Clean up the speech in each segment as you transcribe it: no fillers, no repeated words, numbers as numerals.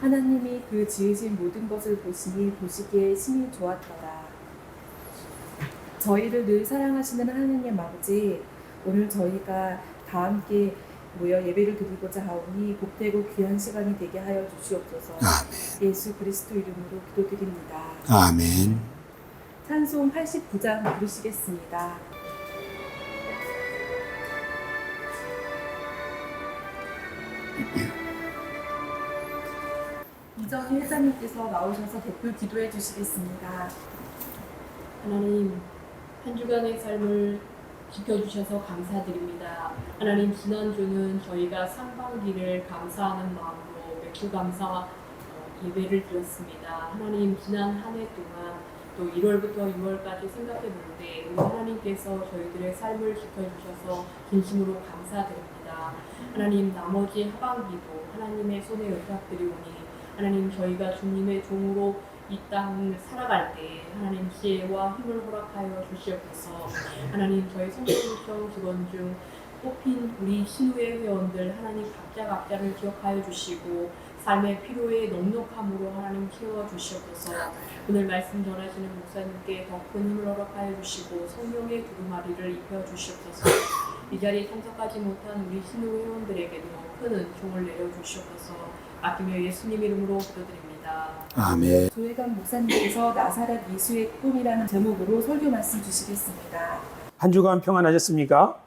하나님이 그 지으신 모든 것을 보시니 보시기에 심히 좋았더라. 저희를 늘 사랑하시는 하나님 아버지, 오늘 저희가 다 함께 모여 예배를 드리고자 하오니 복되고 귀한 시간이 되게 하여 주시옵소서. 아멘. 예수 그리스도 이름으로 기도드립니다. 아멘. 찬송 89장 부르시겠습니다. 이정희 회장님께서 나오셔서 댓글 기도해 주시겠습니다. 하나님, 한 주간의 삶을 지켜주셔서 감사드립니다. 하나님, 지난주는 저희가 상반기를 감사하는 마음으로 맥주 감사 예배를 드렸습니다. 하나님, 지난 한 해 동안 또 1월부터 6월까지 생각해 볼 때 우리 하나님께서 저희들의 삶을 지켜주셔서 진심으로 감사드립니다. 하나님, 나머지 하반기도 하나님의 손에 의탁드리오니 하나님, 저희가 주님의 종으로 이 땅을 살아갈 때 하나님 지혜와 힘을 허락하여 주시옵소서. 하나님, 저희 성도구청 직원 중 뽑힌 우리 신우회 회원들 하나님 각자를 기억하여 주시고 삶의 필요에 넉넉함으로 하나님 채워 주시옵소서. 오늘 말씀 전하시는 목사님께 더 큰 힘을 허락하여 주시고 성령의 두루마리를 입혀 주시옵소서. 이 자리에 참석하지 못한 우리 신우회 회원들에게도 큰 은총을 내려 주시옵소서. 아끼며 예수님 이름으로 기도드립니다. 아멘. 조혜관 목사님께서 나사렛 예수의 꿈이라는 제목으로 설교 말씀 주시겠습니다. 한 주간 평안하셨습니까?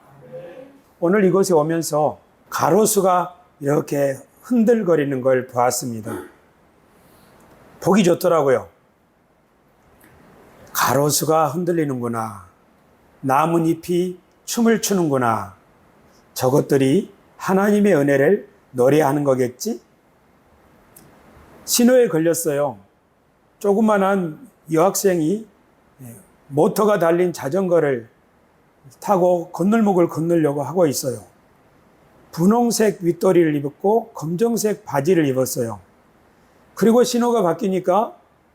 오늘 이곳에 오면서 가로수가 이렇게 흔들거리는 걸 보았습니다. 보기 좋더라고요. 가로수가 흔들리는구나. 나뭇잎이 춤을 추는구나. 저것들이 하나님의 은혜를 노래하는 거겠지? 신호에 걸렸어요. 조그만한 여학생이 모터가 달린 자전거를 타고 건널목을 건너려고 하고 있어요. 분홍색 윗도리를 입었고 검정색 바지를 입었어요. 그리고 신호가 바뀌니까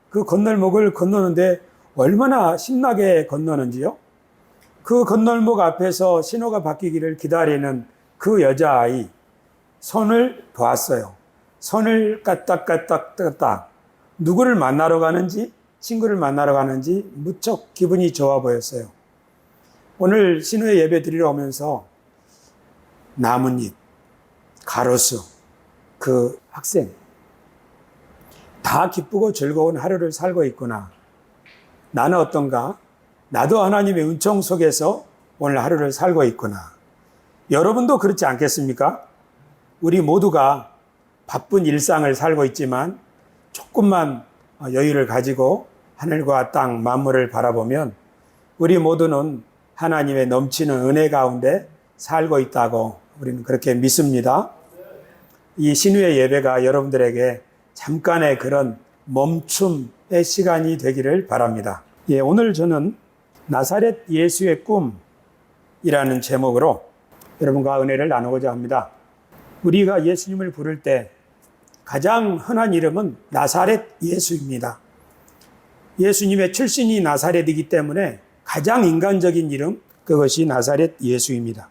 그 건널목을 건너는데 얼마나 신나게 건너는지요. 그 건널목 앞에서 신호가 바뀌기를 기다리는 그 여자아이 손을 보았어요. 손을 까딱까딱 누구를 만나러 가는지 친구를 만나러 가는지 무척 기분이 좋아 보였어요. 오늘 신우의 예배 드리러 오면서 나뭇잎, 가로수, 그 학생 다 기쁘고 즐거운 하루를 살고 있구나. 나는 어떤가? 나도 하나님의 은총 속에서 오늘 하루를 살고 있구나. 여러분도 그렇지 않겠습니까? 우리 모두가 바쁜 일상을 살고 있지만 조금만 여유를 가지고 하늘과 땅 만물을 바라보면 우리 모두는 하나님의 넘치는 은혜 가운데 살고 있다고 우리는 그렇게 믿습니다. 이 신우의 예배가 여러분들에게 잠깐의 그런 멈춤의 시간이 되기를 바랍니다. 예, 오늘 저는 나사렛 예수의 꿈이라는 제목으로 여러분과 은혜를 나누고자 합니다. 우리가 예수님을 부를 때 가장 흔한 이름은 나사렛 예수입니다. 예수님의 출신이 나사렛이기 때문에 가장 인간적인 이름, 그것이 나사렛 예수입니다.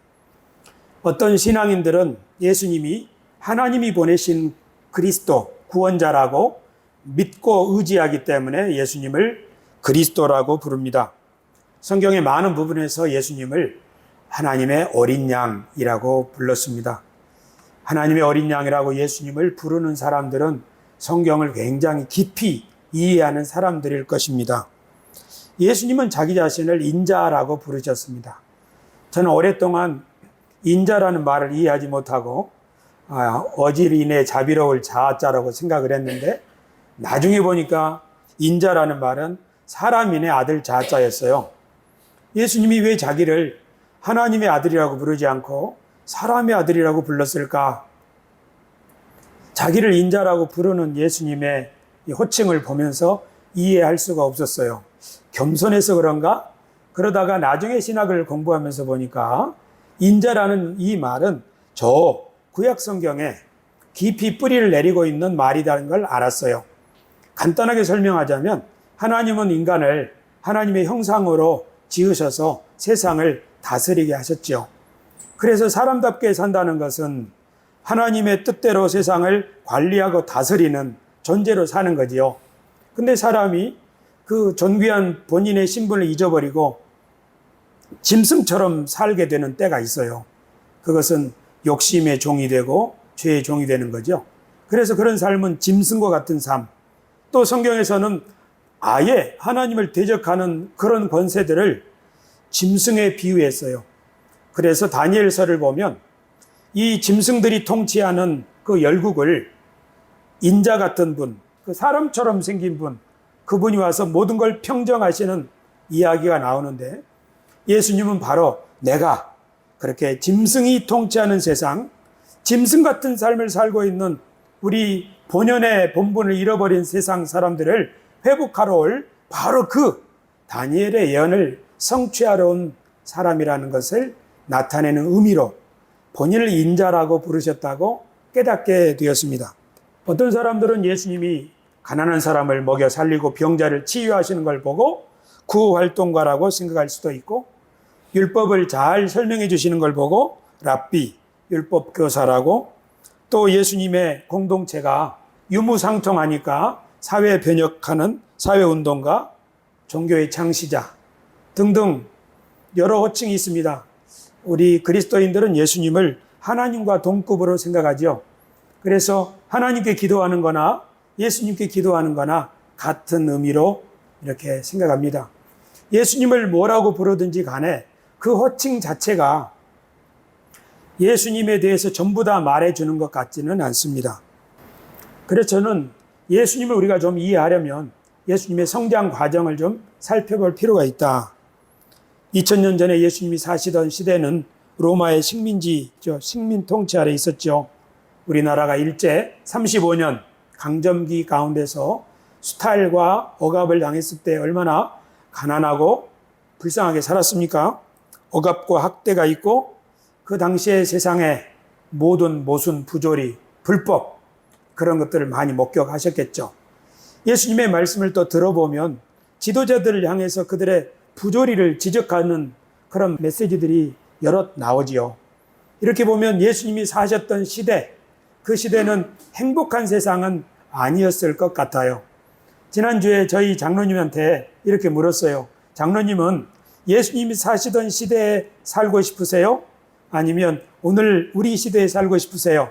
어떤 신앙인들은 예수님이 하나님이 보내신 그리스도, 구원자라고 믿고 의지하기 때문에 예수님을 그리스도라고 부릅니다. 성경의 많은 부분에서 예수님을 하나님의 어린 양이라고 불렀습니다. 하나님의 어린 양이라고 예수님을 부르는 사람들은 성경을 굉장히 깊이 이해하는 사람들일 것입니다. 예수님은 자기 자신을 인자라고 부르셨습니다. 저는 오랫동안 인자라는 말을 이해하지 못하고 어지린의 자비로울 자자라고 생각을 했는데 나중에 보니까 인자라는 말은 사람인의 아들 자자였어요. 예수님이 왜 자기를 하나님의 아들이라고 부르지 않고 사람의 아들이라고 불렀을까? 자기를 인자라고 부르는 예수님의 호칭을 보면서 이해할 수가 없었어요. 겸손해서 그런가? 그러다가 나중에 신학을 공부하면서 보니까 인자라는 이 말은 저 구약 성경에 깊이 뿌리를 내리고 있는 말이라는 걸 알았어요. 간단하게 설명하자면 하나님은 인간을 하나님의 형상으로 지으셔서 세상을 다스리게 하셨죠. 그래서 사람답게 산다는 것은 하나님의 뜻대로 세상을 관리하고 다스리는 존재로 사는 거지요. 근데 사람이 그 존귀한 본인의 신분을 잊어버리고 짐승처럼 살게 되는 때가 있어요. 그것은 욕심의 종이 되고 죄의 종이 되는 거죠. 그래서 그런 삶은 짐승과 같은 삶. 또 성경에서는 아예 하나님을 대적하는 그런 권세들을 짐승에 비유했어요. 그래서 다니엘서를 보면 이 짐승들이 통치하는 그 열국을 인자 같은 분, 그 사람처럼 생긴 분, 그분이 와서 모든 걸 평정하시는 이야기가 나오는데 예수님은 바로 내가 그렇게 짐승이 통치하는 세상, 짐승 같은 삶을 살고 있는 우리 본연의 본분을 잃어버린 세상 사람들을 회복하러 올 바로 그 다니엘의 예언을 성취하러 온 사람이라는 것을 나타내는 의미로 본인을 인자라고 부르셨다고 깨닫게 되었습니다. 어떤 사람들은 예수님이 가난한 사람을 먹여 살리고 병자를 치유하시는 걸 보고 구활동가라고 생각할 수도 있고, 율법을 잘 설명해 주시는 걸 보고 랍비, 율법 교사라고, 또 예수님의 공동체가 유무상통하니까 사회 변혁하는 사회운동가, 종교의 창시자 등등 여러 호칭이 있습니다. 우리 그리스도인들은 예수님을 하나님과 동급으로 생각하죠. 그래서 하나님께 기도하는 거나 예수님께 기도하는 거나 같은 의미로 이렇게 생각합니다. 예수님을 뭐라고 부르든지 간에 그 호칭 자체가 예수님에 대해서 전부 다 말해주는 것 같지는 않습니다. 그래서 저는 예수님을 우리가 좀 이해하려면 예수님의 성장 과정을 좀 살펴볼 필요가 있다. 2000년 전에 예수님이 사시던 시대는 로마의 식민지죠. 식민 통치 아래 있었죠. 우리나라가 일제 35년 강점기 가운데서 수탈과 억압을 당했을 때 얼마나 가난하고 불쌍하게 살았습니까? 억압과 학대가 있고 그 당시의 세상에 모든 모순, 부조리, 불법 그런 것들을 많이 목격하셨겠죠. 예수님의 말씀을 또 들어보면 지도자들을 향해서 그들의 부조리를 지적하는 그런 메시지들이 여럿 나오지요. 이렇게 보면 예수님이 사셨던 시대, 그 시대는 행복한 세상은 아니었을 것 같아요. 지난주에 저희 장로님한테 이렇게 물었어요. 장로님은 예수님이 사시던 시대에 살고 싶으세요? 아니면 오늘 우리 시대에 살고 싶으세요?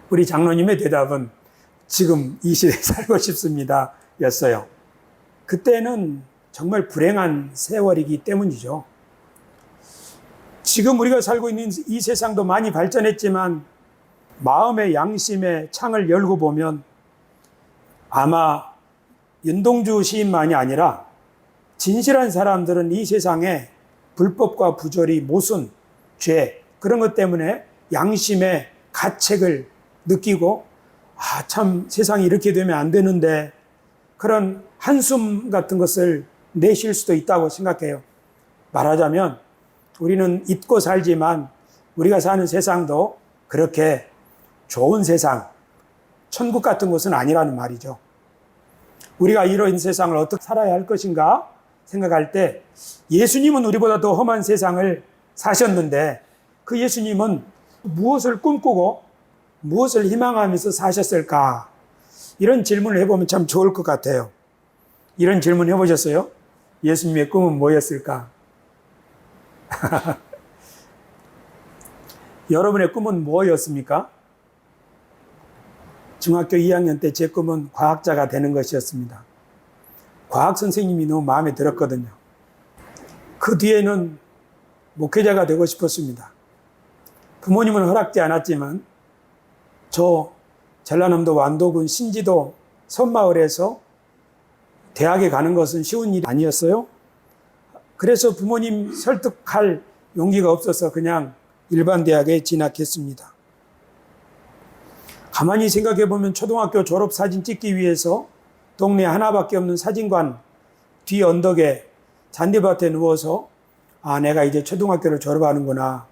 우리 장로님의 대답은 지금 이 시대에 살고 싶습니다 였어요. 그때는 정말 불행한 세월이기 때문이죠. 지금 우리가 살고 있는 이 세상도 많이 발전했지만 마음의 양심의 창을 열고 보면 아마 윤동주 시인만이 아니라 진실한 사람들은 이 세상에 불법과 부조리, 모순, 죄 그런 것 때문에 양심의 가책을 느끼고 참 세상이 이렇게 되면 안 되는데 그런 한숨 같은 것을 내쉴 수도 있다고 생각해요. 말하자면 우리는 잊고 살지만 우리가 사는 세상도 그렇게 좋은 세상, 천국 같은 곳은 아니라는 말이죠. 우리가 이런 세상을 어떻게 살아야 할 것인가 생각할 때 예수님은 우리보다 더 험한 세상을 사셨는데 그 예수님은 무엇을 꿈꾸고 무엇을 희망하면서 사셨을까? 이런 질문을 해보면 참 좋을 것 같아요. 이런 질문 해보셨어요? 예수님의 꿈은 뭐였을까? 여러분의 꿈은 뭐였습니까? 중학교 2학년 때 제 꿈은 과학자가 되는 것이었습니다. 과학 선생님이 너무 마음에 들었거든요. 그 뒤에는 목회자가 되고 싶었습니다. 부모님은 허락지 않았지만 저 전라남도 완도군 신지도 섬마을에서 대학에 가는 것은 쉬운 일이 아니었어요. 그래서 부모님 설득할 용기가 없어서 그냥 일반 대학에 진학했습니다. 가만히 생각해 보면 초등학교 졸업 사진 찍기 위해서 동네 하나밖에 없는 사진관 뒤 언덕에 잔디밭에 누워서 내가 이제 초등학교를 졸업하는구나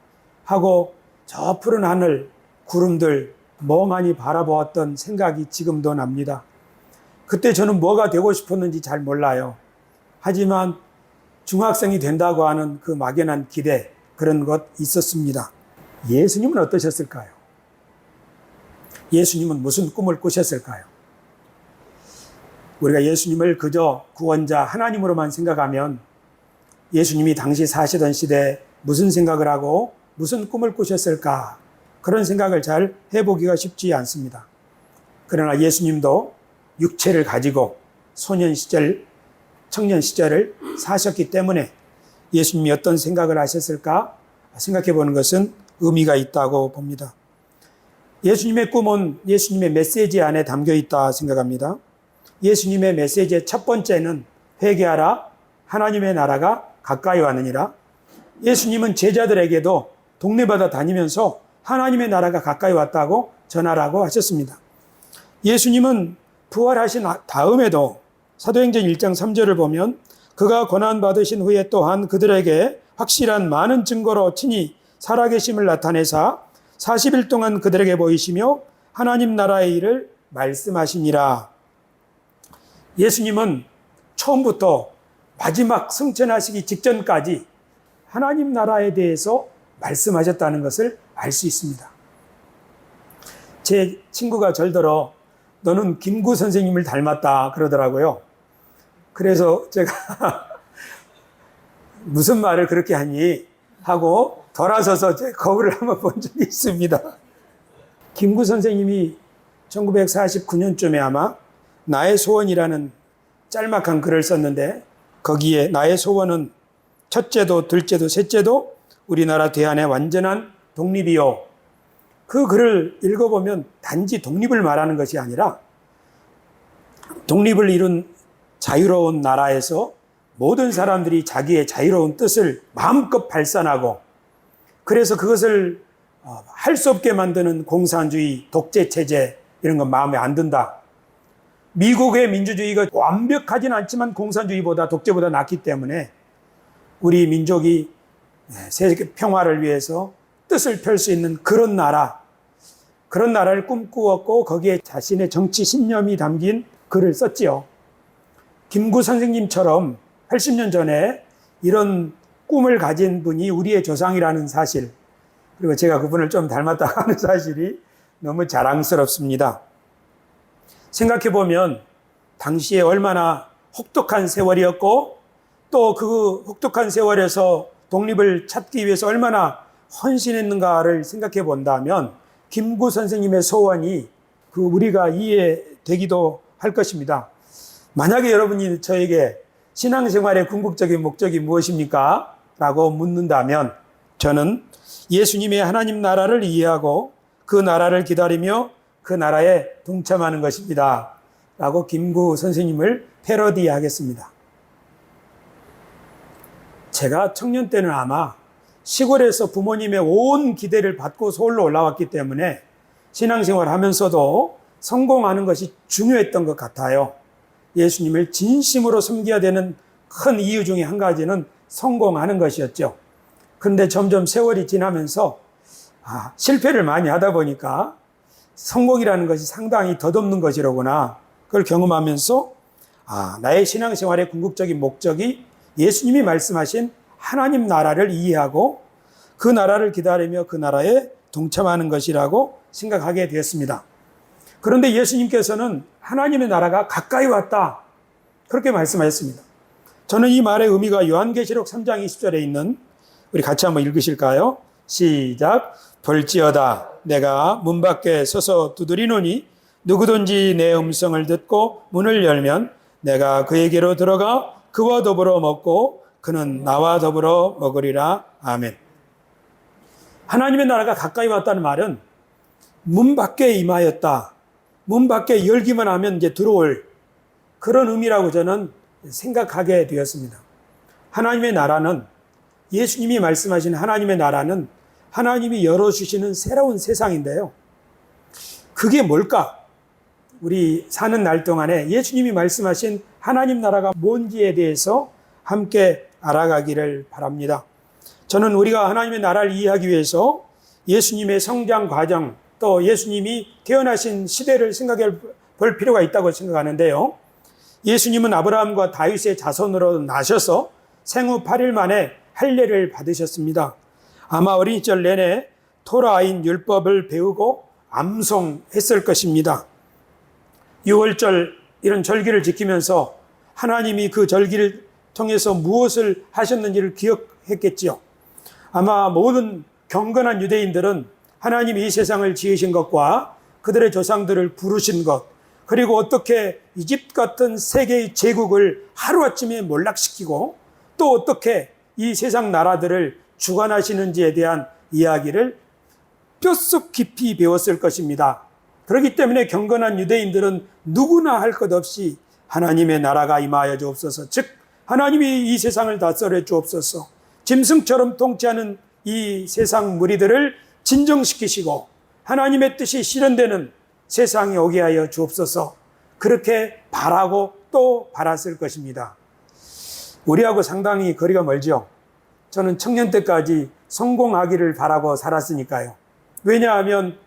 하고 저 푸른 하늘, 구름들 멍하니 바라보았던 생각이 지금도 납니다. 그때 저는 뭐가 되고 싶었는지 잘 몰라요. 하지만 중학생이 된다고 하는 그 막연한 기대, 그런 것 있었습니다. 예수님은 어떠셨을까요? 예수님은 무슨 꿈을 꾸셨을까요? 우리가 예수님을 그저 구원자 하나님으로만 생각하면 예수님이 당시 사시던 시대에 무슨 생각을 하고 무슨 꿈을 꾸셨을까? 그런 생각을 잘 해보기가 쉽지 않습니다. 그러나 예수님도 육체를 가지고 소년 시절, 청년 시절을 사셨기 때문에 예수님이 어떤 생각을 하셨을까 생각해 보는 것은 의미가 있다고 봅니다. 예수님의 꿈은 예수님의 메시지 안에 담겨 있다 생각합니다. 예수님의 메시지의 첫 번째는 회개하라, 하나님의 나라가 가까이 왔느니라. 예수님은 제자들에게도 동네마다 다니면서 하나님의 나라가 가까이 왔다고 전하라고 하셨습니다. 예수님은 부활하신 다음에도 사도행전 1장 3절을 보면 그가 고난받으신 후에 또한 그들에게 확실한 많은 증거로 친히 살아계심을 나타내사 40일 동안 그들에게 보이시며 하나님 나라의 일을 말씀하시니라. 예수님은 처음부터 마지막 승천하시기 직전까지 하나님 나라에 대해서 말씀하셨다는 것을 알 수 있습니다. 제 친구가 절더러 너는 김구 선생님을 닮았다 그러더라고요. 그래서 제가 무슨 말을 그렇게 하니 하고 돌아서서 제 거울을 한번 본 적이 있습니다. 김구 선생님이 1949년쯤에 아마 나의 소원이라는 짤막한 글을 썼는데 거기에 나의 소원은 첫째도 둘째도 셋째도 우리나라 대한의 완전한 독립이요. 그 글을 읽어보면 단지 독립을 말하는 것이 아니라 독립을 이룬 자유로운 나라에서 모든 사람들이 자기의 자유로운 뜻을 마음껏 발산하고 그래서 그것을 할 수 없게 만드는 공산주의, 독재체제 이런 건 마음에 안 든다. 미국의 민주주의가 완벽하진 않지만 공산주의보다 독재보다 낫기 때문에 우리 민족이 세계 평화를 위해서 뜻을 펼 수 있는 그런 나라를 꿈꾸었고 거기에 자신의 정치 신념이 담긴 글을 썼지요. 김구 선생님처럼 80년 전에 이런 꿈을 가진 분이 우리의 조상이라는 사실, 그리고 제가 그분을 좀 닮았다고 하는 사실이 너무 자랑스럽습니다. 생각해보면 당시에 얼마나 혹독한 세월이었고 또 그 혹독한 세월에서 독립을 찾기 위해서 얼마나 헌신했는가를 생각해 본다면 김구 선생님의 소원이 우리가 이해되기도 할 것입니다. 만약에 여러분이 저에게 신앙생활의 궁극적인 목적이 무엇입니까? 라고 묻는다면 저는 예수님의 하나님 나라를 이해하고 그 나라를 기다리며 그 나라에 동참하는 것입니다. 라고 김구 선생님을 패러디하겠습니다. 제가 청년 때는 아마 시골에서 부모님의 온 기대를 받고 서울로 올라왔기 때문에 신앙생활 하면서도 성공하는 것이 중요했던 것 같아요. 예수님을 진심으로 섬겨야 되는 큰 이유 중에 한 가지는 성공하는 것이었죠. 그런데 점점 세월이 지나면서 실패를 많이 하다 보니까 성공이라는 것이 상당히 덧없는 것이로구나. 그걸 경험하면서 나의 신앙생활의 궁극적인 목적이 예수님이 말씀하신 하나님 나라를 이해하고 그 나라를 기다리며 그 나라에 동참하는 것이라고 생각하게 되었습니다. 그런데 예수님께서는 하나님의 나라가 가까이 왔다. 그렇게 말씀하셨습니다. 저는 이 말의 의미가 요한계시록 3장 20절에 있는 우리 같이 한번 읽으실까요? 시작. 볼지어다 내가 문 밖에 서서 두드리노니 누구든지 내 음성을 듣고 문을 열면 내가 그에게로 들어가 그와 더불어 먹고 그는 나와 더불어 먹으리라. 아멘. 하나님의 나라가 가까이 왔다는 말은 문 밖에 임하였다. 문 밖에 열기만 하면 이제 들어올 그런 의미라고 저는 생각하게 되었습니다. 하나님의 나라는 예수님이 말씀하신 하나님의 나라는 하나님이 열어주시는 새로운 세상인데요. 그게 뭘까? 우리 사는 날 동안에 예수님이 말씀하신 하나님 나라가 뭔지에 대해서 함께 알아가기를 바랍니다. 저는 우리가 하나님의 나라를 이해하기 위해서 예수님의 성장 과정 또 예수님이 태어나신 시대를 생각해 볼 필요가 있다고 생각하는데요. 예수님은 아브라함과 다윗의 자손으로 나셔서 생후 8일 만에 할례를 받으셨습니다. 아마 어린 시절 내내 토라인 율법을 배우고 암송했을 것입니다. 6월절 이런 절기를 지키면서 하나님이 그 절기를 통해서 무엇을 하셨는지를 기억했겠지요. 아마 모든 경건한 유대인들은 하나님이 이 세상을 지으신 것과 그들의 조상들을 부르신 것, 그리고 어떻게 이집트 같은 세계의 제국을 하루아침에 몰락시키고 또 어떻게 이 세상 나라들을 주관하시는지에 대한 이야기를 뼛속 깊이 배웠을 것입니다. 그렇기 때문에 경건한 유대인들은 누구나 할 것 없이 하나님의 나라가 임하여 주옵소서, 즉 하나님이 이 세상을 다스려 주옵소서, 짐승처럼 통치하는 이 세상 무리들을 진정시키시고 하나님의 뜻이 실현되는 세상에 오게 하여 주옵소서, 그렇게 바라고 또 바랐을 것입니다. 우리하고 상당히 거리가 멀죠. 저는 청년 때까지 성공하기를 바라고 살았으니까요. 왜냐하면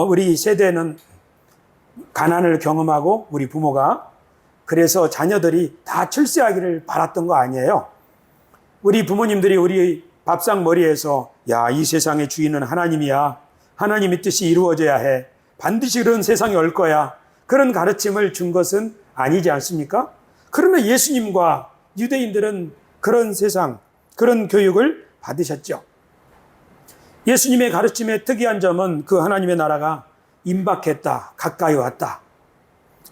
우리 세대는 가난을 경험하고 우리 부모가, 그래서 자녀들이 다 출세하기를 바랐던 거 아니에요. 우리 부모님들이 우리 밥상 머리에서 야, 이 세상의 주인은 하나님이야, 하나님의 뜻이 이루어져야 해, 반드시 그런 세상이 올 거야, 그런 가르침을 준 것은 아니지 않습니까? 그러나 예수님과 유대인들은 그런 세상, 그런 교육을 받으셨죠. 예수님의 가르침의 특이한 점은 그 하나님의 나라가 임박했다, 가까이 왔다.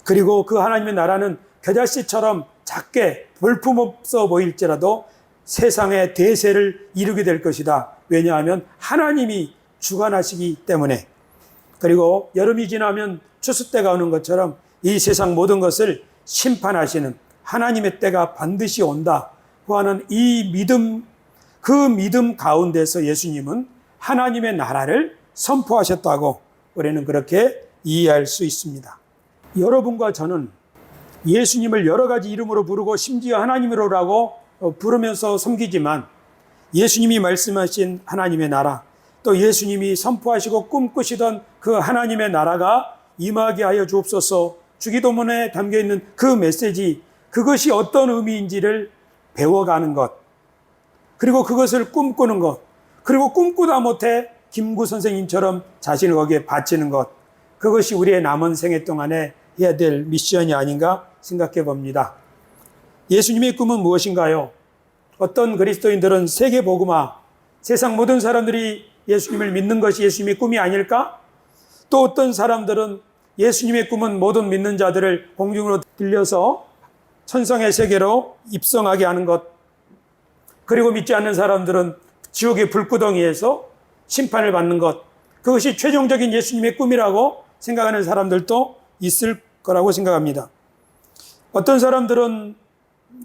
그리고 그 하나님의 나라는 겨자씨처럼 작게 볼품없어 보일지라도 세상의 대세를 이루게 될 것이다. 왜냐하면 하나님이 주관하시기 때문에. 그리고 여름이 지나면 추수 때가 오는 것처럼 이 세상 모든 것을 심판하시는 하나님의 때가 반드시 온다고 하는 이 믿음, 그 믿음 가운데서 예수님은 하나님의 나라를 선포하셨다고 우리는 그렇게 이해할 수 있습니다. 여러분과 저는 예수님을 여러 가지 이름으로 부르고 심지어 하나님으로라고 부르면서 섬기지만 예수님이 말씀하신 하나님의 나라, 또 예수님이 선포하시고 꿈꾸시던 그 하나님의 나라가 임하게 하여 주옵소서, 주기도문에 담겨있는 그 메시지, 그것이 어떤 의미인지를 배워가는 것, 그리고 그것을 꿈꾸는 것, 그리고 꿈꾸다 못해 김구 선생님처럼 자신을 거기에 바치는 것, 그것이 우리의 남은 생애 동안에 해야 될 미션이 아닌가 생각해 봅니다. 예수님의 꿈은 무엇인가요? 어떤 그리스도인들은 세계복음화, 세상 모든 사람들이 예수님을 믿는 것이 예수님의 꿈이 아닐까? 또 어떤 사람들은 예수님의 꿈은 모든 믿는 자들을 공중으로 들려서 천상의 세계로 입성하게 하는 것, 그리고 믿지 않는 사람들은 지옥의 불구덩이에서 심판을 받는 것, 그것이 최종적인 예수님의 꿈이라고 생각하는 사람들도 있을 거라고 생각합니다. 어떤 사람들은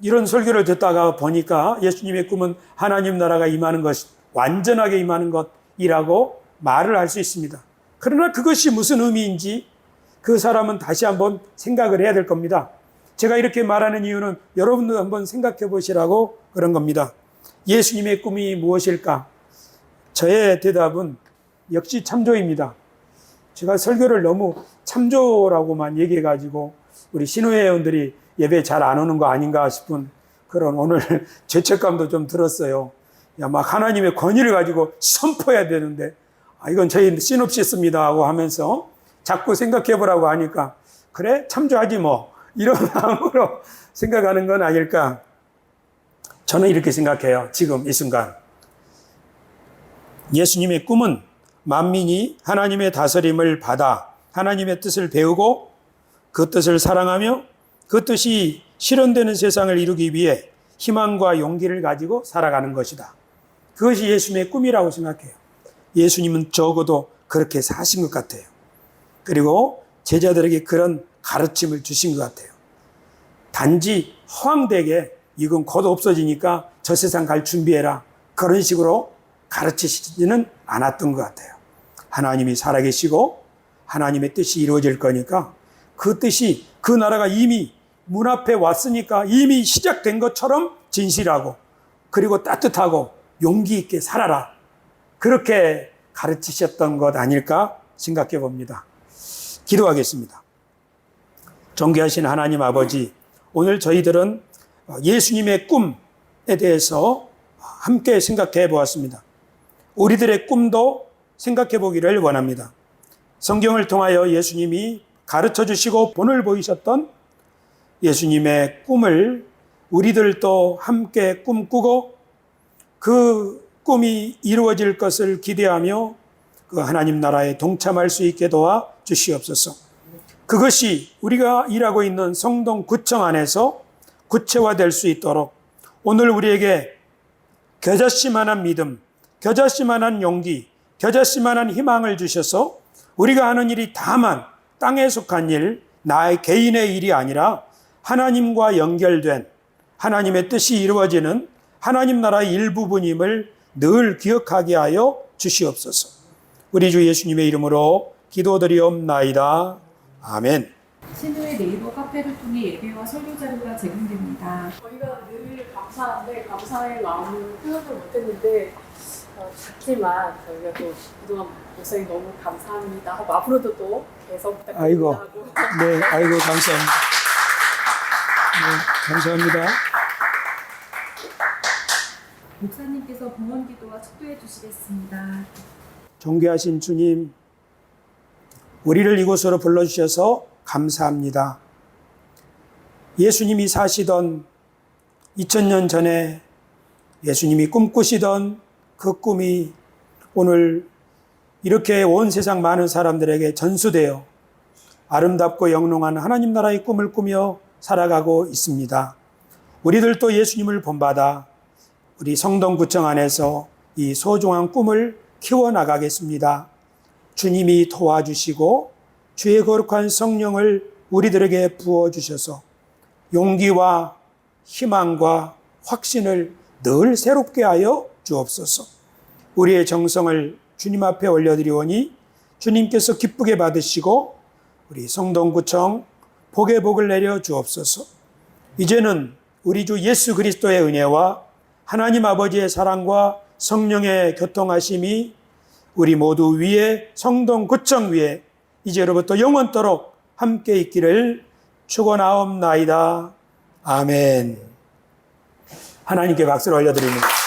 이런 설교를 듣다가 보니까 예수님의 꿈은 하나님 나라가 임하는 것, 완전하게 임하는 것이라고 말을 할 수 있습니다. 그러나 그것이 무슨 의미인지 그 사람은 다시 한번 생각을 해야 될 겁니다. 제가 이렇게 말하는 이유는 여러분도 한번 생각해 보시라고 그런 겁니다. 예수님의 꿈이 무엇일까? 저의 대답은 역시 참조입니다. 제가 설교를 너무 참조라고만 얘기해가지고 우리 신우회원들이 예배 잘 안 오는 거 아닌가 싶은 그런 오늘 죄책감도 좀 들었어요. 야, 막 하나님의 권위를 가지고 선포해야 되는데, 이건 저희 시놉시스입니다 하고 하면서 자꾸 생각해 보라고 하니까, 그래? 참조하지 뭐. 이런 마음으로 생각하는 건 아닐까. 저는 이렇게 생각해요. 지금 이 순간. 예수님의 꿈은 만민이 하나님의 다스림을 받아 하나님의 뜻을 배우고 그 뜻을 사랑하며 그 뜻이 실현되는 세상을 이루기 위해 희망과 용기를 가지고 살아가는 것이다. 그것이 예수님의 꿈이라고 생각해요. 예수님은 적어도 그렇게 사신 것 같아요. 그리고 제자들에게 그런 가르침을 주신 것 같아요. 단지 허황되게 이건 곧 없어지니까 저 세상 갈 준비해라, 그런 식으로 가르치시지는 않았던 것 같아요. 하나님이 살아계시고 하나님의 뜻이 이루어질 거니까 그 뜻이, 그 나라가 이미 문 앞에 왔으니까 이미 시작된 것처럼 진실하고 그리고 따뜻하고 용기 있게 살아라, 그렇게 가르치셨던 것 아닐까 생각해 봅니다. 기도하겠습니다. 존귀하신 하나님 아버지, 오늘 저희들은 예수님의 꿈에 대해서 함께 생각해 보았습니다. 우리들의 꿈도 생각해 보기를 원합니다. 성경을 통하여 예수님이 가르쳐 주시고 본을 보이셨던 예수님의 꿈을 우리들도 함께 꿈꾸고 그 꿈이 이루어질 것을 기대하며 그 하나님 나라에 동참할 수 있게 도와 주시옵소서. 그것이 우리가 일하고 있는 성동구청 안에서 구체화될 수 있도록 오늘 우리에게 겨자씨만한 믿음, 겨자씨만한 용기, 겨자씨만한 희망을 주셔서 우리가 하는 일이 다만 땅에 속한 일, 나의 개인의 일이 아니라 하나님과 연결된 하나님의 뜻이 이루어지는 하나님 나라의 일부분임을 늘 기억하게 하여 주시옵소서. 우리 주 예수님의 이름으로 기도드리옵나이다. 아멘. 신우의 네이버 카페를 통해 예배와 설교 자료가 제공됩니다. 저희가 늘 감사한데 감사의 마음을 표현을 못했는데 작지만 저희가 또 그동안 목사님 너무 감사합니다 하고 앞으로도 또 계속 부탁드립니다 아이고. 하고 네, 아이고, 감사합니다. 네, 감사합니다. 목사님께서 봉헌 기도와 축도해 주시겠습니다. 존귀하신 주님, 우리를 이곳으로 불러주셔서 감사합니다. 예수님이 사시던 2000년 전에 예수님이 꿈꾸시던 그 꿈이 오늘 이렇게 온 세상 많은 사람들에게 전수되어 아름답고 영롱한 하나님 나라의 꿈을 꾸며 살아가고 있습니다. 우리들도 예수님을 본받아 우리 성동구청 안에서 이 소중한 꿈을 키워나가겠습니다. 주님이 도와주시고 주의 거룩한 성령을 우리들에게 부어주셔서 용기와 희망과 확신을 늘 새롭게 하여 주옵소서. 우리의 정성을 주님 앞에 올려드리오니 주님께서 기쁘게 받으시고 우리 성동구청 복의 복을 내려 주옵소서. 이제는 우리 주 예수 그리스도의 은혜와 하나님 아버지의 사랑과 성령의 교통하심이 우리 모두 위에 성동구청 위에 이제로부터 영원토록 함께 있기를 축원하옵나이다. 아멘. 하나님께 박수를 올려드립니다.